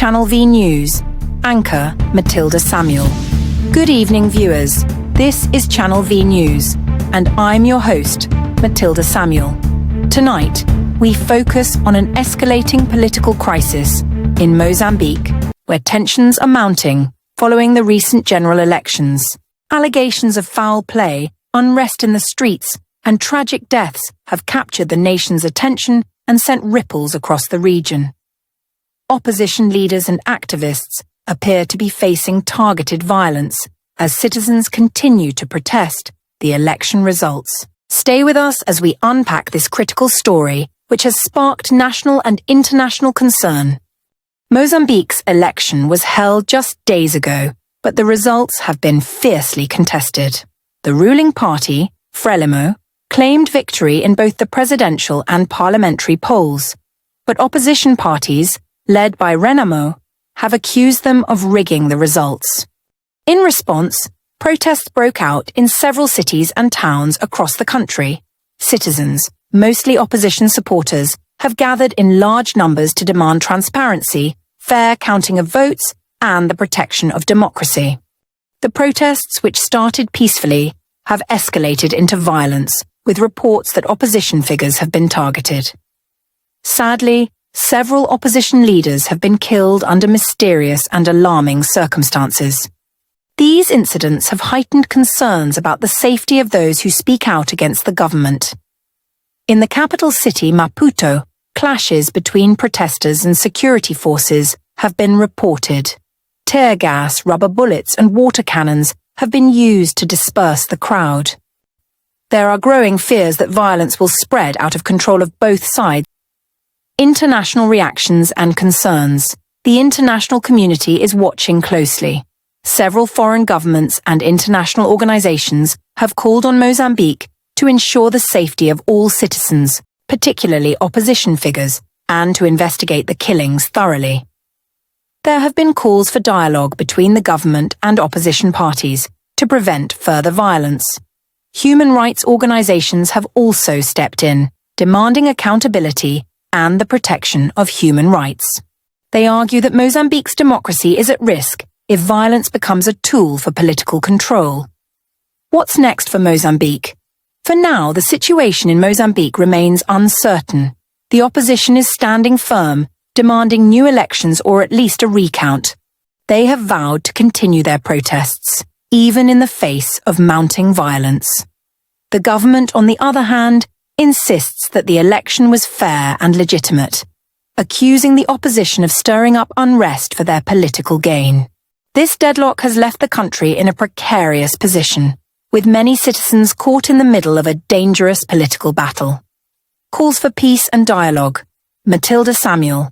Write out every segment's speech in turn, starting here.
Channel Vee News. Anchor Matilda Samuel. Good evening, viewers. This is Channel Vee News, and I'm your host, Matilda Samuel. Tonight, we focus on an escalating political crisis in Mozambique, where tensions are mounting following the recent general elections. Allegations of foul play, unrest in the streets, and tragic deaths have captured the nation's attention and sent ripples across the region. Opposition leaders and activists appear to be facing targeted violence as citizens continue to protest the election results. Stay with us as we unpack this critical story, which has sparked national and international concern. Mozambique's election was held just days ago, but the results have been fiercely contested. The ruling party, Frelimo, claimed victory in both the presidential and parliamentary polls, but opposition parties, led by Renamo, have accused them of rigging the results. In response, protests broke out in several cities and towns across the country. Citizens, mostly opposition supporters, have gathered in large numbers to demand transparency, fair counting of votes, and the protection of democracy. The protests, which started peacefully, have escalated into violence, with reports that opposition figures have been targeted. Sadly, several opposition leaders have been killed under mysterious and alarming circumstances. These incidents have heightened concerns about the safety of those who speak out against the government. In the capital city, Maputo, clashes between protesters and security forces have been reported. Tear gas, rubber bullets, and water cannons have been used to disperse the crowd. There are growing fears that violence will spread out of control of both sides. International reactions and concerns. The international community is watching closely. Several foreign governments and international organizations have called on Mozambique to ensure the safety of all citizens, particularly opposition figures, and to investigate the killings thoroughly. There have been calls for dialogue between the government and opposition parties to prevent further violence. Human rights organizations have also stepped in, demanding accountability and the protection of human rights. They argue that Mozambique's democracy is at risk if violence becomes a tool for political control. What's next for Mozambique? For now, the situation in Mozambique remains uncertain. The opposition is standing firm, demanding new elections or at least a recount. They have vowed to continue their protests, even in the face of mounting violence. The government, on the other hand, insists that the election was fair and legitimate, accusing the opposition of stirring up unrest for their political gain. This deadlock has left the country in a precarious position, with many citizens caught in the middle of a dangerous political battle. Calls for peace and dialogue. Matilda Samuel.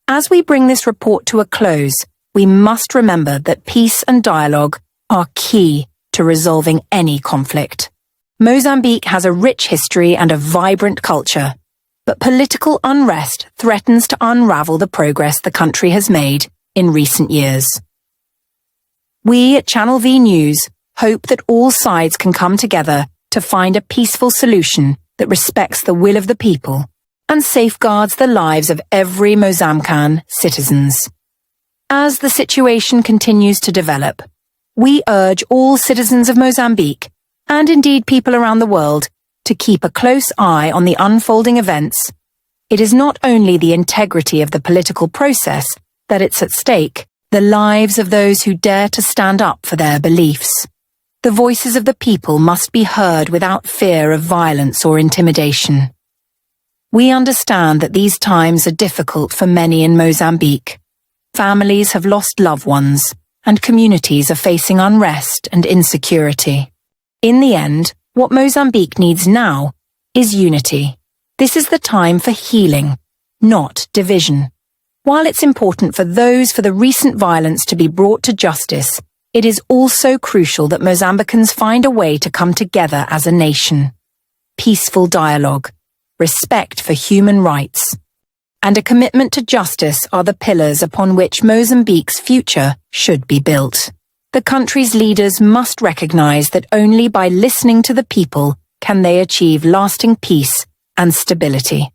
As we bring this report to a close, we must remember that peace and dialogue are key to resolving any conflict. Mozambique has a rich history and a vibrant culture, but political unrest threatens to unravel the progress the country has made in recent years. We at Channel Vee News hope that all sides can come together to find a peaceful solution that respects the will of the people and safeguards the lives of every Mozambican citizens. As the situation continues to develop, we urge all citizens of Mozambique, and indeed people around the world, to keep a close eye on the unfolding events. It is not only the integrity of the political process that it's at stake, the lives of those who dare to stand up for their beliefs. The voices of the people must be heard without fear of violence or intimidation. We understand that these times are difficult for many in Mozambique. Families have lost loved ones, and communities are facing unrest and insecurity. In the end, what Mozambique needs now is unity. This is the time for healing, not division. While it's important for the recent violence to be brought to justice, it is also crucial that Mozambicans find a way to come together as a nation. Peaceful dialogue, respect for human rights, and a commitment to justice are the pillars upon which Mozambique's future should be built. The country's leaders must recognize that only by listening to the people can they achieve lasting peace and stability.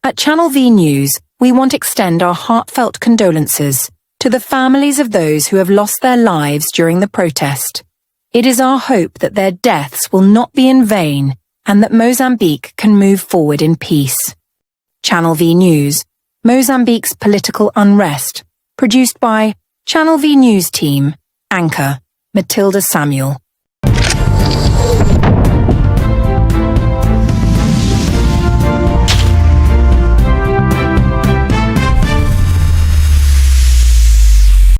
At Channel Vee News, we want to extend our heartfelt condolences To the families of those who have lost their lives during the protest, it is our hope that their deaths will not be in vain and that Mozambique can move forward in peace. Channel Vee News, Mozambique's political unrest, produced by Channel Vee News Team, anchor Matilda Samuel.